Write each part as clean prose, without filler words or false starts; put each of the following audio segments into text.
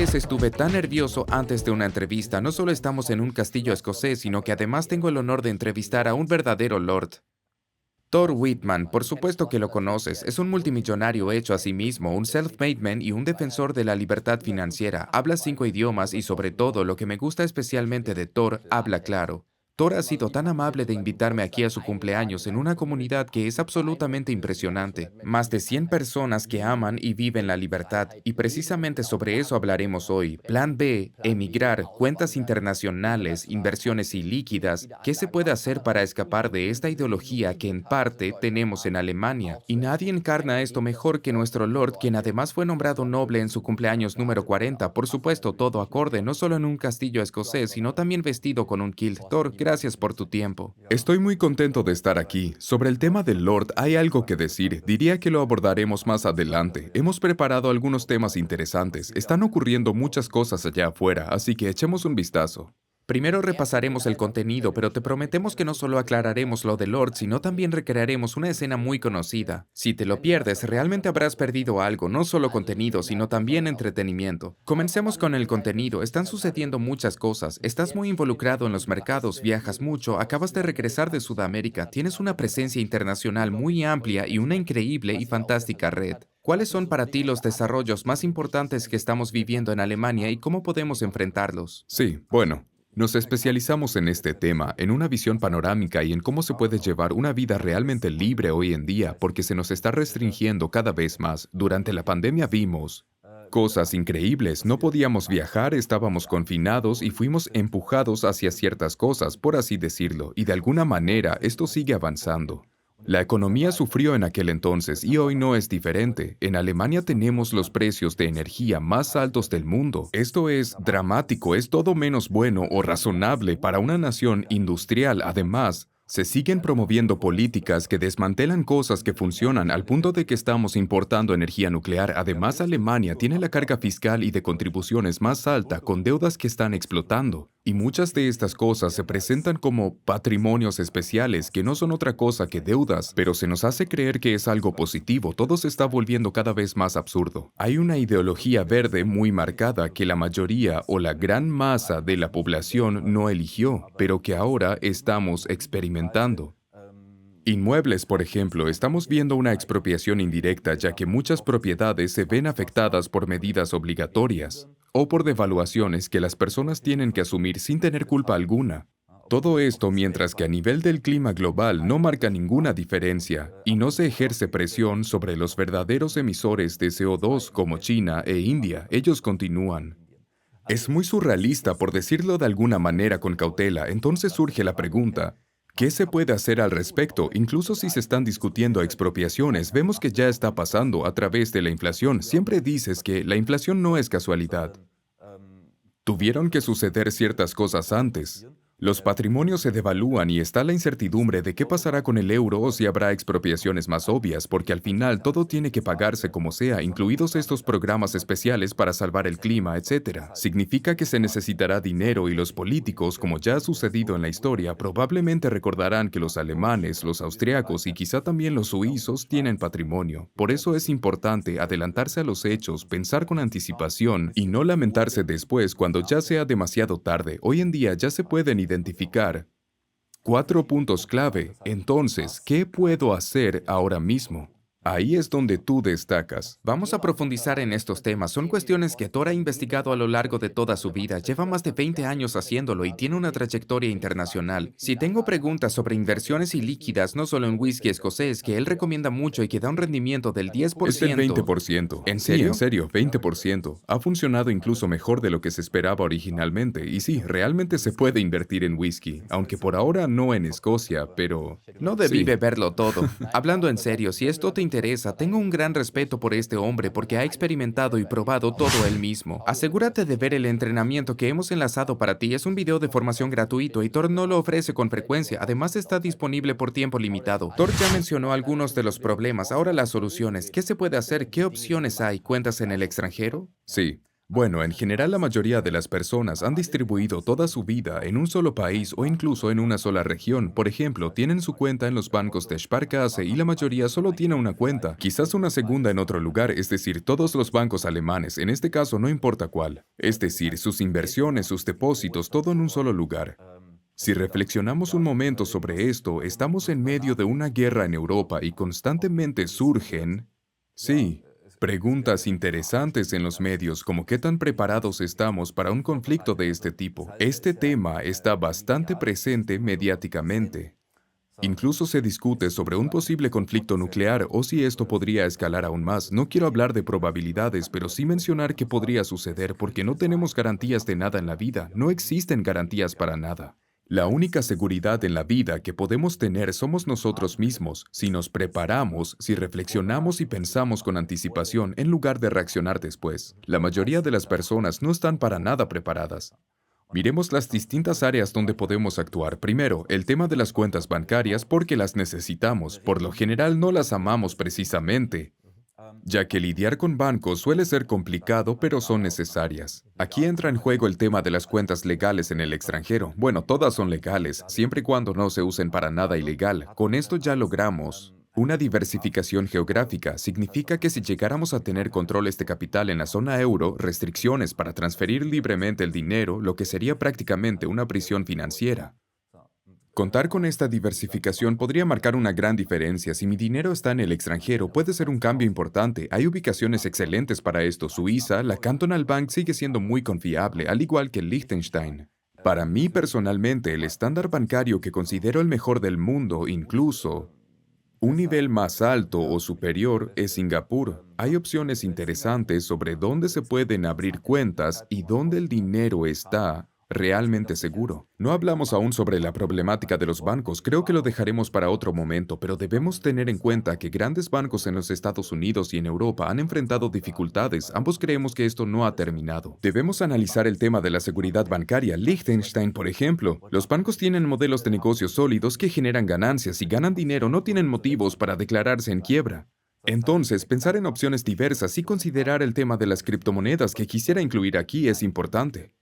vez estuve tan nervioso antes de una entrevista. No solo estamos en un castillo escocés, sino que además tengo el honor de entrevistar a un verdadero lord. Thor Whitman, por supuesto que lo conoces, es un multimillonario hecho a sí mismo, un self-made man y un defensor de la libertad financiera. Habla 5 idiomas y sobre todo, lo que me gusta especialmente de Thor, habla claro. Thor ha sido tan amable de invitarme aquí a su cumpleaños en una comunidad que es absolutamente impresionante. Más de 100 personas que aman y viven la libertad. Y precisamente sobre eso hablaremos hoy. Plan B, emigrar, cuentas internacionales, inversiones ilíquidas. ¿Qué se puede hacer para escapar de esta ideología que en parte tenemos en Alemania? Y nadie encarna esto mejor que nuestro Lord, quien además fue nombrado noble en su cumpleaños número 40. Por supuesto, todo acorde, no solo en un castillo escocés, sino también vestido con un kilt. Thor, gracias por tu tiempo. Estoy muy contento de estar aquí. Sobre el tema del Lord hay algo que decir. Diría que lo abordaremos más adelante. Hemos preparado algunos temas interesantes. Están ocurriendo muchas cosas allá afuera, así que echemos un vistazo. Primero repasaremos el contenido, pero te prometemos que no solo aclararemos lo de Lord, sino también recrearemos una escena muy conocida. Si te lo pierdes, realmente habrás perdido algo, no solo contenido, sino también entretenimiento. Comencemos con el contenido. Están sucediendo muchas cosas. Estás muy involucrado en los mercados, viajas mucho, acabas de regresar de Sudamérica, tienes una presencia internacional muy amplia y una increíble y fantástica red. ¿Cuáles son para ti los desarrollos más importantes que estamos viviendo en Alemania y cómo podemos enfrentarlos? Sí, bueno. Nos especializamos en este tema, en una visión panorámica y en cómo se puede llevar una vida realmente libre hoy en día, porque se nos está restringiendo cada vez más. Durante la pandemia vimos cosas increíbles, no podíamos viajar, estábamos confinados y fuimos empujados hacia ciertas cosas, por así decirlo, y de alguna manera esto sigue avanzando. La economía sufrió en aquel entonces y hoy no es diferente. En Alemania tenemos los precios de energía más altos del mundo. Esto es dramático, es todo menos bueno o razonable para una nación industrial. Además, se siguen promoviendo políticas que desmantelan cosas que funcionan al punto de que estamos importando energía nuclear. Además, Alemania tiene la carga fiscal y de contribuciones más alta con deudas que están explotando. Y muchas de estas cosas se presentan como patrimonios especiales que no son otra cosa que deudas, pero se nos hace creer que es algo positivo. Todo se está volviendo cada vez más absurdo. Hay una ideología verde muy marcada que la mayoría o la gran masa de la población no eligió, pero que ahora estamos experimentando. Inmuebles, por ejemplo, estamos viendo una expropiación indirecta ya que muchas propiedades se ven afectadas por medidas obligatorias o por devaluaciones que las personas tienen que asumir sin tener culpa alguna. Todo esto mientras que a nivel del clima global no marca ninguna diferencia y no se ejerce presión sobre los verdaderos emisores de CO2 como China e India. Ellos continúan. Es muy surrealista, por decirlo de alguna manera con cautela. Entonces surge la pregunta: ¿qué se puede hacer al respecto? Incluso si se están discutiendo expropiaciones, vemos que ya está pasando a través de la inflación. Siempre dices que la inflación no es casualidad. Tuvieron que suceder ciertas cosas antes. Los patrimonios se devalúan y está la incertidumbre de qué pasará con el euro o si habrá expropiaciones más obvias, porque al final todo tiene que pagarse como sea, incluidos estos programas especiales para salvar el clima, etc. Significa que se necesitará dinero y los políticos, como ya ha sucedido en la historia, probablemente recordarán que los alemanes, los austriacos y quizá también los suizos tienen patrimonio. Por eso es importante adelantarse a los hechos, pensar con anticipación y no lamentarse después cuando ya sea demasiado tarde. Hoy en día ya se pueden identificar 4 puntos clave. Entonces, ¿qué puedo hacer ahora mismo? Ahí es donde tú destacas. Vamos a profundizar en estos temas. Son cuestiones que Thor ha investigado a lo largo de toda su vida. Lleva más de 20 años haciéndolo y tiene una trayectoria internacional. Si tengo preguntas sobre inversiones ilíquidas, no solo en whisky escocés, que él recomienda mucho y que da un rendimiento del Es del 10%. 20%. ¿En Sí, en serio? serio, 20%. Ha funcionado incluso mejor de lo que se esperaba originalmente. Y sí, realmente se puede invertir en whisky, aunque por ahora no en Escocia, pero No debí sí. beberlo todo. Hablando en serio, si esto te interesa, tengo un gran respeto por este hombre porque ha experimentado y probado todo él mismo. Asegúrate de ver el entrenamiento que hemos enlazado para ti. Es un video de formación gratuito y Thor no lo ofrece con frecuencia. Además, está disponible por tiempo limitado. Thor ya mencionó algunos de los problemas, ahora las soluciones. ¿Qué se puede hacer? ¿Qué opciones hay? ¿Cuentas en el extranjero? Sí. Bueno, en general la mayoría de las personas han distribuido toda su vida en un solo país o incluso en una sola región. Por ejemplo, tienen su cuenta en los bancos de Sparkasse y la mayoría solo tiene una cuenta, quizás una segunda en otro lugar, es decir, todos los bancos alemanes, en este caso no importa cuál. Es decir, sus inversiones, sus depósitos, todo en un solo lugar. Si reflexionamos un momento sobre esto, estamos en medio de una guerra en Europa y constantemente surgen, sí, preguntas interesantes en los medios como qué tan preparados estamos para un conflicto de este tipo. Este tema está bastante presente mediáticamente. Incluso se discute sobre un posible conflicto nuclear o si esto podría escalar aún más. No quiero hablar de probabilidades, pero sí mencionar que podría suceder porque no tenemos garantías de nada en la vida. No existen garantías para nada. La única seguridad en la vida que podemos tener somos nosotros mismos, si nos preparamos, si reflexionamos y pensamos con anticipación en lugar de reaccionar después. La mayoría de las personas no están para nada preparadas. Miremos las distintas áreas donde podemos actuar. Primero, el tema de las cuentas bancarias porque las necesitamos. Por lo general no las amamos precisamente, ya que lidiar con bancos suele ser complicado, pero son necesarias. Aquí entra en juego el tema de las cuentas legales en el extranjero. Bueno, todas son legales, siempre y cuando no se usen para nada ilegal. Con esto ya logramos una diversificación geográfica. Significa que si llegáramos a tener controles de capital en la zona euro, restricciones para transferir libremente el dinero, lo que sería prácticamente una prisión financiera. Contar con esta diversificación podría marcar una gran diferencia. Si mi dinero está en el extranjero, puede ser un cambio importante. Hay ubicaciones excelentes para esto. Suiza, la Cantonal Bank sigue siendo muy confiable, al igual que Liechtenstein. Para mí personalmente, el estándar bancario que considero el mejor del mundo, incluso un nivel más alto o superior, es Singapur. Hay opciones interesantes sobre dónde se pueden abrir cuentas y dónde el dinero está realmente seguro. No hablamos aún sobre la problemática de los bancos, creo que lo dejaremos para otro momento, pero debemos tener en cuenta que grandes bancos en los Estados Unidos y en Europa han enfrentado dificultades. Ambos creemos que esto no ha terminado. Debemos analizar el tema de la seguridad bancaria. Liechtenstein, por ejemplo. Los bancos tienen modelos de negocios sólidos que generan ganancias y ganan dinero, no tienen motivos para declararse en quiebra. Entonces, pensar en opciones diversas y considerar el tema de las criptomonedas que quisiera incluir aquí es importante.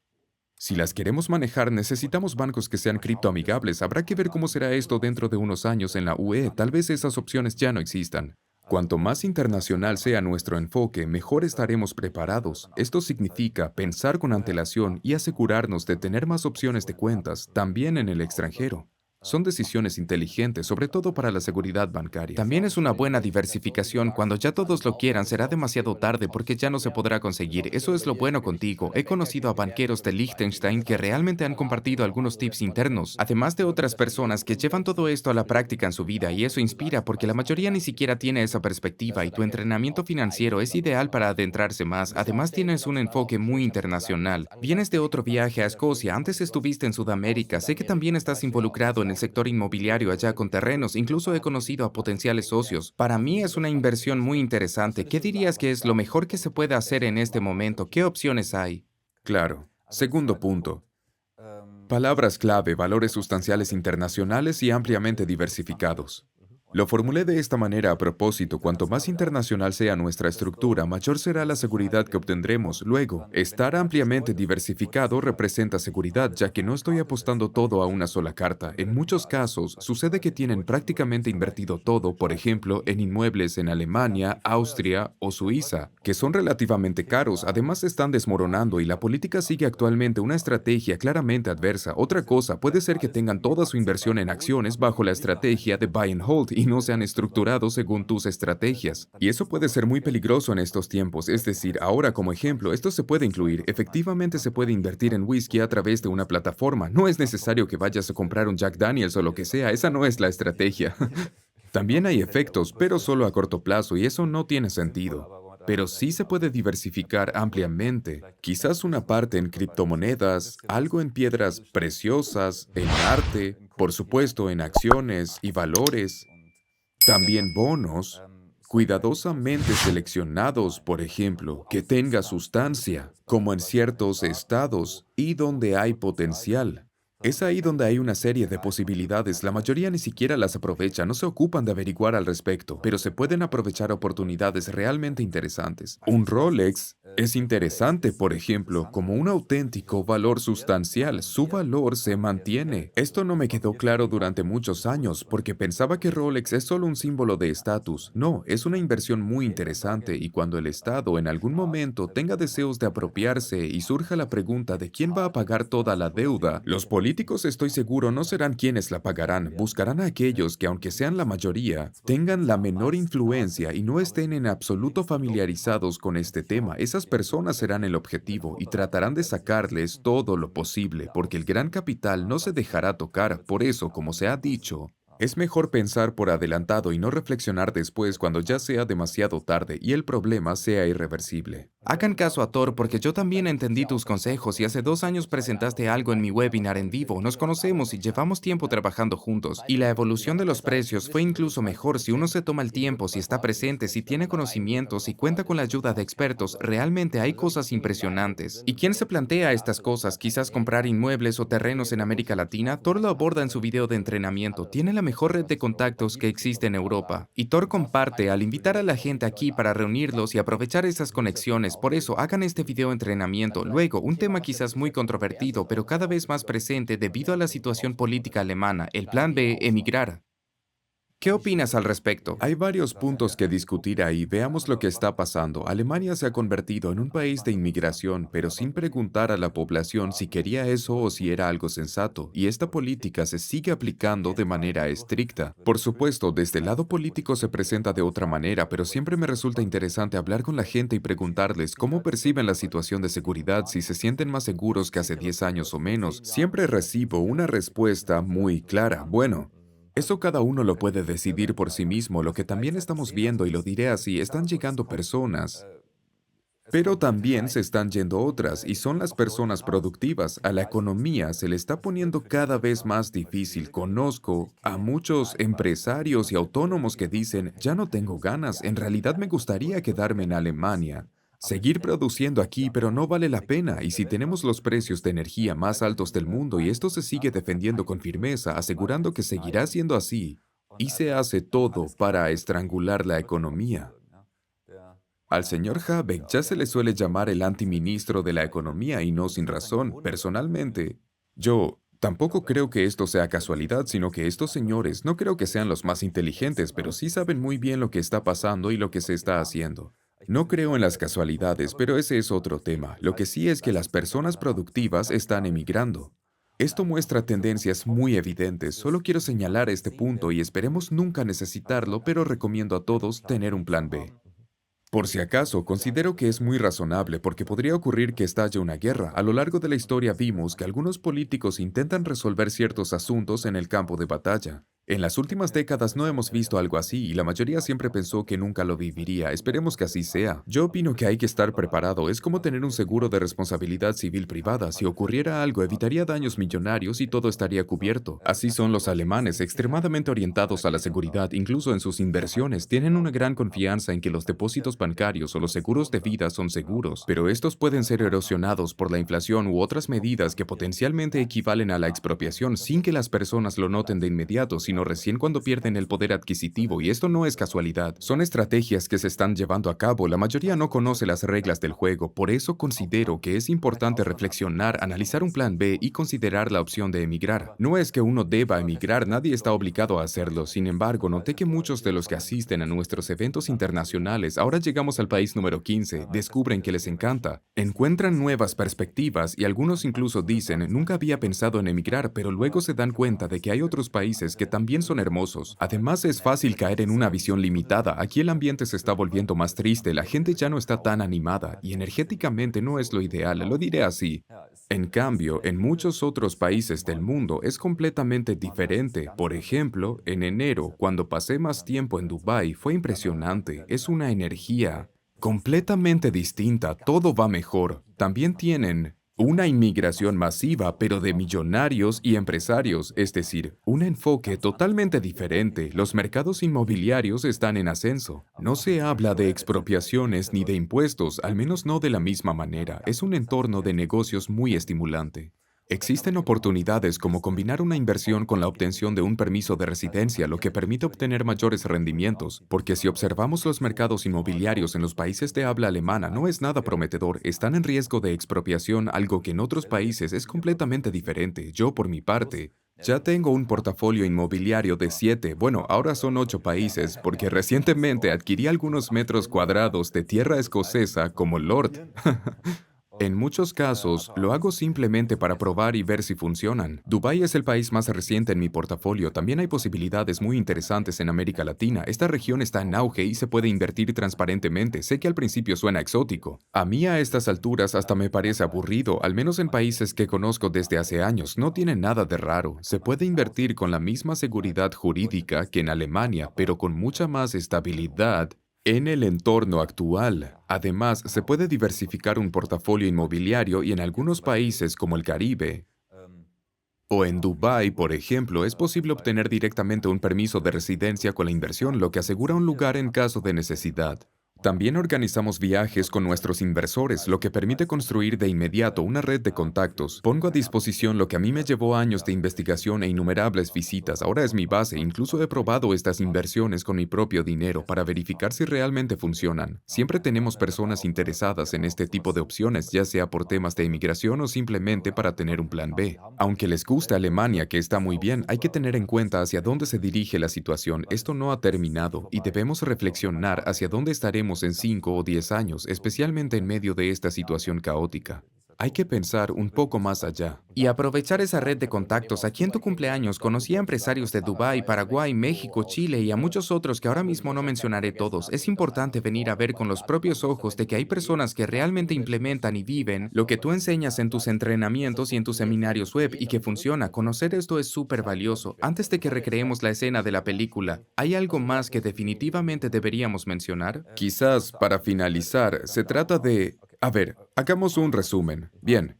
Si las queremos manejar, necesitamos bancos que sean criptoamigables. Habrá que ver cómo será esto dentro de unos años en la UE. Tal vez esas opciones ya no existan. Cuanto más internacional sea nuestro enfoque, mejor estaremos preparados. Esto significa pensar con antelación y asegurarnos de tener más opciones de cuentas, también en el extranjero. Son decisiones inteligentes, sobre todo para la seguridad bancaria. También es una buena diversificación. Cuando ya todos lo quieran, será demasiado tarde porque ya no se podrá conseguir. Eso es lo bueno contigo. He conocido a banqueros de Liechtenstein que realmente han compartido algunos tips internos, además de otras personas que llevan todo esto a la práctica en su vida, y eso inspira porque la mayoría ni siquiera tiene esa perspectiva y tu entrenamiento financiero es ideal para adentrarse más. Además tienes un enfoque muy internacional. Vienes de otro viaje a Escocia, antes estuviste en Sudamérica, sé que también estás involucrado en el sector inmobiliario allá con terrenos, incluso he conocido a potenciales socios. Para mí es una inversión muy interesante. ¿Qué dirías que es lo mejor que se puede hacer en este momento? ¿Qué opciones hay? Claro. Segundo punto. Palabras clave, valores sustanciales internacionales y ampliamente diversificados. Lo formulé de esta manera a propósito, cuanto más internacional sea nuestra estructura, mayor será la seguridad que obtendremos. Luego, estar ampliamente diversificado representa seguridad, ya que no estoy apostando todo a una sola carta. En muchos casos, sucede que tienen prácticamente invertido todo, por ejemplo, en inmuebles en Alemania, Austria o Suiza, que son relativamente caros, además están desmoronando y la política sigue actualmente una estrategia claramente adversa. Otra cosa, puede ser que tengan toda su inversión en acciones bajo la estrategia de buy and hold y no se han estructurado según tus estrategias. Y eso puede ser muy peligroso en estos tiempos, es decir, ahora como ejemplo, esto se puede incluir. Efectivamente se puede invertir en whisky a través de una plataforma. No es necesario que vayas a comprar un Jack Daniels o lo que sea, esa no es la estrategia. También hay efectos, pero solo a corto plazo y eso no tiene sentido. Pero sí se puede diversificar ampliamente. Quizás una parte en criptomonedas, algo en piedras preciosas, en arte, por supuesto en acciones y valores. También bonos, cuidadosamente seleccionados, por ejemplo, que tenga sustancia, como en ciertos estados y donde hay potencial. Es ahí donde hay una serie de posibilidades. La mayoría ni siquiera las aprovecha, no se ocupan de averiguar al respecto, pero se pueden aprovechar oportunidades realmente interesantes. Un Rolex Es interesante, por ejemplo, como un auténtico valor sustancial, su valor se mantiene. Esto no me quedó claro durante muchos años porque pensaba que Rolex es solo un símbolo de estatus. No, es una inversión muy interesante y cuando el Estado en algún momento tenga deseos de apropiarse y surja la pregunta de quién va a pagar toda la deuda, los políticos estoy seguro no serán quienes la pagarán, buscarán a aquellos que aunque sean la mayoría, tengan la menor influencia y no estén en absoluto familiarizados con este tema. Esas personas serán el objetivo y tratarán de sacarles todo lo posible, porque el gran capital no se dejará tocar. Por eso, como se ha dicho, es mejor pensar por adelantado y no reflexionar después cuando ya sea demasiado tarde y el problema sea irreversible. Hagan caso a Thor porque yo también entendí tus consejos y hace 2 años presentaste algo en mi webinar en vivo. Nos conocemos y llevamos tiempo trabajando juntos. Y la evolución de los precios fue incluso mejor si uno se toma el tiempo, si está presente, si tiene conocimientos, si cuenta con la ayuda de expertos. Realmente hay cosas impresionantes. ¿Y quién se plantea estas cosas? Quizás comprar inmuebles o terrenos en América Latina. Thor lo aborda en su video de entrenamiento. Tiene la mejor red de contactos que existe en Europa. Y Thor comparte al invitar a la gente aquí para reunirlos y aprovechar esas conexiones. Por eso, hagan este video de entrenamiento. Luego, un tema quizás muy controvertido, pero cada vez más presente debido a la situación política alemana, el plan B, emigrar. ¿Qué opinas al respecto? Hay varios puntos que discutir ahí. Veamos lo que está pasando. Alemania se ha convertido en un país de inmigración, pero sin preguntar a la población si quería eso o si era algo sensato. Y esta política se sigue aplicando de manera estricta. Por supuesto, desde el lado político se presenta de otra manera, pero siempre me resulta interesante hablar con la gente y preguntarles cómo perciben la situación de seguridad, si se sienten más seguros que hace 10 años o menos. Siempre recibo una respuesta muy clara. Bueno, eso cada uno lo puede decidir por sí mismo. Lo que también estamos viendo, y lo diré así, están llegando personas, pero también se están yendo otras, y son las personas productivas. A la economía se le está poniendo cada vez más difícil. Conozco a muchos empresarios y autónomos que dicen, ya no tengo ganas, en realidad me gustaría quedarme en Alemania. Seguir produciendo aquí, pero no vale la pena, y si tenemos los precios de energía más altos del mundo y esto se sigue defendiendo con firmeza, asegurando que seguirá siendo así, y se hace todo para estrangular la economía. Al señor Habeck ya se le suele llamar el antiministro de la economía y no sin razón. Personalmente, yo tampoco creo que esto sea casualidad, sino que estos señores no creo que sean los más inteligentes, pero sí saben muy bien lo que está pasando y lo que se está haciendo. No creo en las casualidades, pero ese es otro tema. Lo que sí es que las personas productivas están emigrando. Esto muestra tendencias muy evidentes. Solo quiero señalar este punto y esperemos nunca necesitarlo, pero recomiendo a todos tener un plan B. Por si acaso, considero que es muy razonable porque podría ocurrir que estalle una guerra. A lo largo de la historia vimos que algunos políticos intentan resolver ciertos asuntos en el campo de batalla. En las últimas décadas no hemos visto algo así y la mayoría siempre pensó que nunca lo viviría. Esperemos que así sea. Yo opino que hay que estar preparado. Es como tener un seguro de responsabilidad civil privada. Si ocurriera algo, evitaría daños millonarios y todo estaría cubierto. Así son los alemanes, extremadamente orientados a la seguridad, incluso en sus inversiones. Tienen una gran confianza en que los depósitos bancarios o los seguros de vida son seguros, pero estos pueden ser erosionados por la inflación u otras medidas que potencialmente equivalen a la expropiación sin que las personas lo noten de inmediato, sino recién cuando pierden el poder adquisitivo, y esto no es casualidad. Son estrategias que se están llevando a cabo. La mayoría no conoce las reglas del juego, por eso considero que es importante reflexionar, analizar un plan B y considerar la opción de emigrar. No es que uno deba emigrar, nadie está obligado a hacerlo. Sin embargo, noté que muchos de los que asisten a nuestros eventos internacionales, ahora llegamos al país número 15, descubren que les encanta, encuentran nuevas perspectivas y algunos incluso dicen, nunca había pensado en emigrar, pero luego se dan cuenta de que hay otros países que también son hermosos. Además, es fácil caer en una visión limitada. Aquí el ambiente se está volviendo más triste, la gente ya no está tan animada y energéticamente no es lo ideal, lo diré así. En cambio, en muchos otros países del mundo es completamente diferente. Por ejemplo, en enero, cuando pasé más tiempo en Dubái, fue impresionante. Es una energía completamente distinta, todo va mejor. También tienen una inmigración masiva, pero de millonarios y empresarios, es decir, un enfoque totalmente diferente. Los mercados inmobiliarios están en ascenso. No se habla de expropiaciones ni de impuestos, al menos no de la misma manera. Es un entorno de negocios muy estimulante. Existen oportunidades como combinar una inversión con la obtención de un permiso de residencia, lo que permite obtener mayores rendimientos, porque si observamos los mercados inmobiliarios en los países de habla alemana no es nada prometedor, están en riesgo de expropiación, algo que en otros países es completamente diferente. Yo, por mi parte, ya tengo un portafolio inmobiliario de 7, bueno, ahora son 8 países, porque recientemente adquirí algunos metros cuadrados de tierra escocesa como Lord. En muchos casos, lo hago simplemente para probar y ver si funcionan. Dubái es el país más reciente en mi portafolio. También hay posibilidades muy interesantes en América Latina. Esta región está en auge y se puede invertir transparentemente. Sé que al principio suena exótico. A mí a estas alturas hasta me parece aburrido, al menos en países que conozco desde hace años. No tiene nada de raro. Se puede invertir con la misma seguridad jurídica que en Alemania, pero con mucha más estabilidad en el entorno actual. Además, se puede diversificar un portafolio inmobiliario y en algunos países como el Caribe o en Dubái, por ejemplo, es posible obtener directamente un permiso de residencia con la inversión, lo que asegura un lugar en caso de necesidad. También organizamos viajes con nuestros inversores, lo que permite construir de inmediato una red de contactos. Pongo a disposición lo que a mí me llevó años de investigación e innumerables visitas. Ahora es mi base. Incluso he probado estas inversiones con mi propio dinero para verificar si realmente funcionan. Siempre tenemos personas interesadas en este tipo de opciones, ya sea por temas de inmigración o simplemente para tener un plan B. Aunque les gusta Alemania, que está muy bien, hay que tener en cuenta hacia dónde se dirige la situación. Esto no ha terminado y debemos reflexionar hacia dónde estaremos en 5 o 10 años, especialmente en medio de esta situación caótica. Hay que pensar un poco más allá. Y aprovechar esa red de contactos. Aquí en tu cumpleaños conocí a empresarios de Dubái, Paraguay, México, Chile y a muchos otros que ahora mismo no mencionaré todos. Es importante venir a ver con los propios ojos de que hay personas que realmente implementan y viven lo que tú enseñas en tus entrenamientos y en tus seminarios web y que funciona. Conocer esto es súper valioso. Antes de que recreemos la escena de la película, ¿hay algo más que definitivamente deberíamos mencionar? Quizás para finalizar, se trata de... A ver, hagamos un resumen. Bien,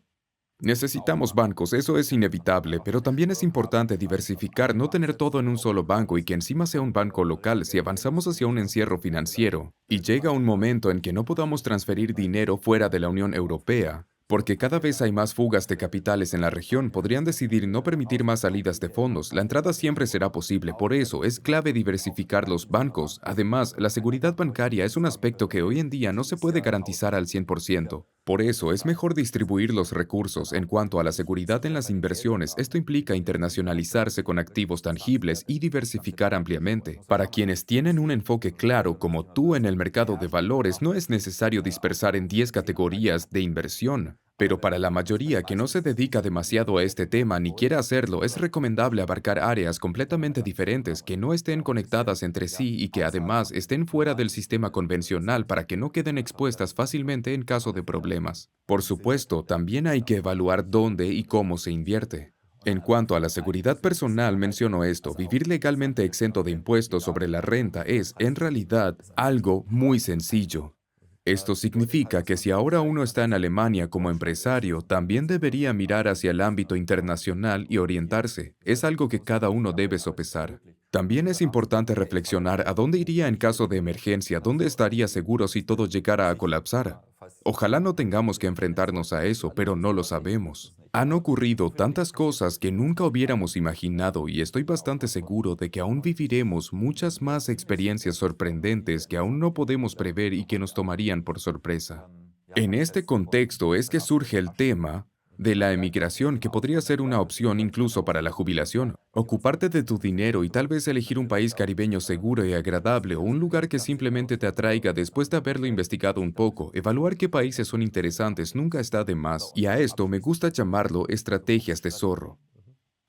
necesitamos bancos, eso es inevitable, pero también es importante diversificar, no tener todo en un solo banco y que encima sea un banco local si avanzamos hacia un encierro financiero y llega un momento en que no podamos transferir dinero fuera de la Unión Europea. Porque cada vez hay más fugas de capitales en la región, podrían decidir no permitir más salidas de fondos. La entrada siempre será posible, por eso es clave diversificar los bancos. Además, la seguridad bancaria es un aspecto que hoy en día no se puede garantizar al 100%. Por eso es mejor distribuir los recursos. En cuanto a la seguridad en las inversiones, esto implica internacionalizarse con activos tangibles y diversificar ampliamente. Para quienes tienen un enfoque claro como tú en el mercado de valores, no es necesario dispersar en 10 categorías de inversión. Pero para la mayoría que no se dedica demasiado a este tema ni quiere hacerlo, es recomendable abarcar áreas completamente diferentes que no estén conectadas entre sí y que además estén fuera del sistema convencional para que no queden expuestas fácilmente en caso de problemas. Por supuesto, también hay que evaluar dónde y cómo se invierte. En cuanto a la seguridad personal, menciono esto, vivir legalmente exento de impuestos sobre la renta es, en realidad, algo muy sencillo. Esto significa que si ahora uno está en Alemania como empresario, también debería mirar hacia el ámbito internacional y orientarse. Es algo que cada uno debe sopesar. También es importante reflexionar a dónde iría en caso de emergencia, dónde estaría seguro si todo llegara a colapsar. Ojalá no tengamos que enfrentarnos a eso, pero no lo sabemos. Han ocurrido tantas cosas que nunca hubiéramos imaginado y estoy bastante seguro de que aún viviremos muchas más experiencias sorprendentes que aún no podemos prever y que nos tomarían por sorpresa. En este contexto es que surge el tema de la emigración, que podría ser una opción incluso para la jubilación. Ocuparte de tu dinero y tal vez elegir un país caribeño seguro y agradable o un lugar que simplemente te atraiga después de haberlo investigado un poco. Evaluar qué países son interesantes nunca está de más, y a esto me gusta llamarlo estrategias de zorro.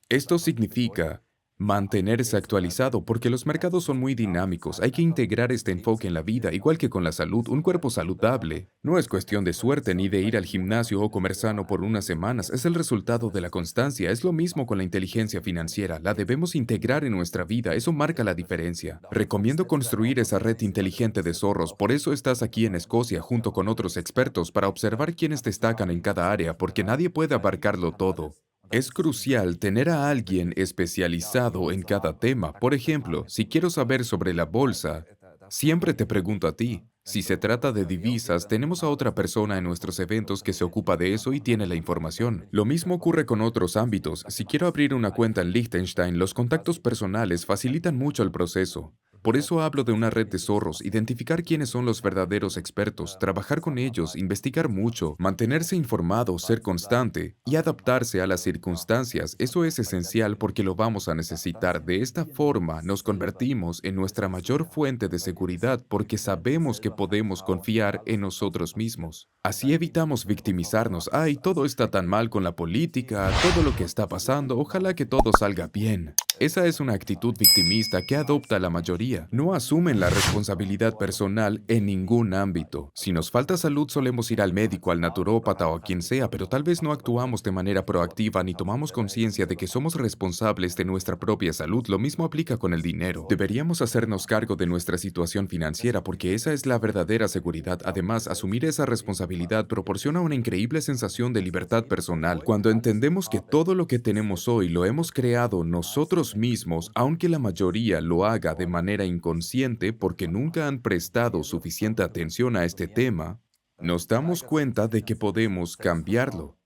Esto significa mantenerse actualizado porque los mercados son muy dinámicos. Hay que integrar este enfoque en la vida, igual que con la salud. Un cuerpo saludable no es cuestión de suerte ni de ir al gimnasio o comer sano por unas semanas. Es el resultado de la constancia. Es lo mismo con la inteligencia financiera. La debemos integrar en nuestra vida. Eso marca la diferencia. Recomiendo construir esa red inteligente de zorros. Por eso estás aquí en Escocia junto con otros expertos para observar quiénes destacan en cada área, porque nadie puede abarcarlo todo. Es crucial tener a alguien especializado en cada tema. Por ejemplo, si quiero saber sobre la bolsa, Siempre te pregunto a ti. Si se trata de divisas, tenemos a otra persona en nuestros eventos que se ocupa de eso y tiene la información. Lo mismo ocurre con otros ámbitos. Si quiero abrir una cuenta en Liechtenstein, los contactos personales facilitan mucho el proceso. Por eso hablo de una red de zorros, identificar quiénes son los verdaderos expertos, trabajar con ellos, investigar mucho, mantenerse informado, ser constante y adaptarse a las circunstancias. Eso es esencial porque lo vamos a necesitar. De esta forma nos convertimos en nuestra mayor fuente de seguridad porque sabemos que podemos confiar en nosotros mismos. Así evitamos victimizarnos. Ay, todo está tan mal con la política, todo lo que está pasando, ojalá que todo salga bien. Esa es una actitud victimista que adopta la mayoría. No asumen la responsabilidad personal en ningún ámbito. Si nos falta salud, solemos ir al médico, al naturópata o a quien sea, pero tal vez no actuamos de manera proactiva ni tomamos conciencia de que somos responsables de nuestra propia salud. Lo mismo aplica con el dinero. Deberíamos hacernos cargo de nuestra situación financiera porque esa es la verdadera seguridad. Además, asumir esa responsabilidad proporciona una increíble sensación de libertad personal. Cuando entendemos que todo lo que tenemos hoy lo hemos creado nosotros mismos, aunque la mayoría lo haga de manera inconsciente porque nunca han prestado suficiente atención a este tema, nos damos cuenta de que podemos cambiarlo.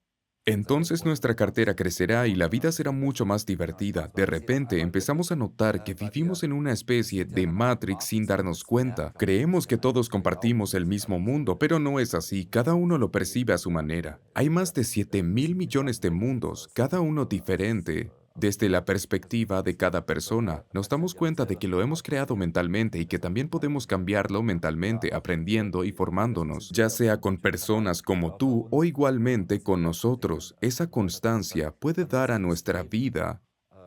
Entonces nuestra cartera crecerá y la vida será mucho más divertida. De repente empezamos a notar que vivimos en una especie de Matrix sin darnos cuenta. Creemos que todos compartimos el mismo mundo, pero no es así. Cada uno lo percibe a su manera. Hay más de 7.000 millones de mundos, cada uno diferente. Desde la perspectiva de cada persona, nos damos cuenta de que lo hemos creado mentalmente y que también podemos cambiarlo mentalmente, aprendiendo y formándonos, ya sea con personas como tú o igualmente con nosotros. Esa constancia puede dar a nuestra vida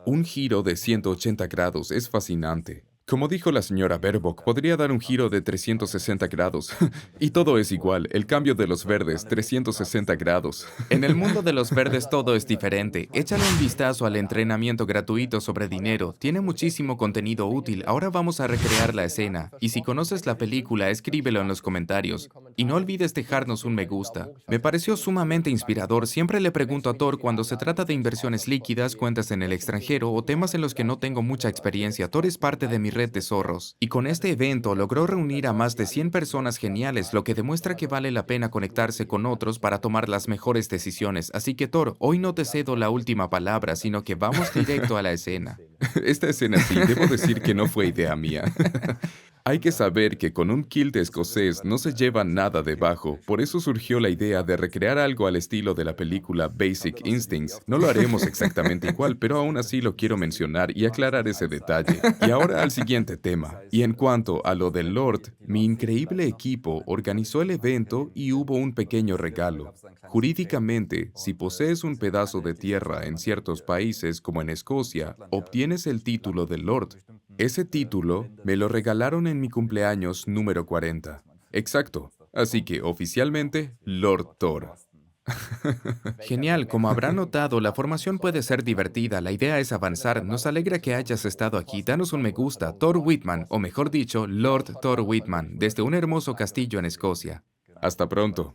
un giro de 180 grados. Es fascinante. Como dijo la señora Baerbock, podría dar un giro de 360 grados. Y todo es igual, el cambio de los verdes, 360 grados. En el mundo de los verdes todo es diferente. Échale un vistazo al entrenamiento gratuito sobre dinero. Tiene muchísimo contenido útil. Ahora vamos a recrear la escena. Y si conoces la película, escríbelo en los comentarios. Y no olvides dejarnos un me gusta. Me pareció sumamente inspirador. Siempre le pregunto a Thor cuando se trata de inversiones líquidas, cuentas en el extranjero o temas en los que no tengo mucha experiencia. Thor es parte de mi red de zorros. Y con este evento logró reunir a más de 100 personas geniales, lo que demuestra que vale la pena conectarse con otros para tomar las mejores decisiones. Así que Thor, hoy no te cedo la última palabra, sino que vamos directo a la escena. Esta escena sí, debo decir que no fue idea mía. Hay que saber que con un kilt escocés no se lleva nada debajo, por eso surgió la idea de recrear algo al estilo de la película Basic Instincts. No lo haremos exactamente igual, pero aún así lo quiero mencionar y aclarar ese detalle. Y ahora al siguiente tema. Y en cuanto a lo del Lord, mi increíble equipo organizó el evento y hubo un pequeño regalo. Jurídicamente, si posees un pedazo de tierra en ciertos países como en Escocia, obtienes el título de Lord. Ese título me lo regalaron en mi cumpleaños número 40. Exacto. Así que oficialmente, Lord Thor. Genial, como habrán notado, la formación puede ser divertida, la idea es avanzar. Nos alegra que hayas estado aquí. Danos un me gusta. Thor Whitman, o mejor dicho, Lord Thor Whitman, desde un hermoso castillo en Escocia. Hasta pronto.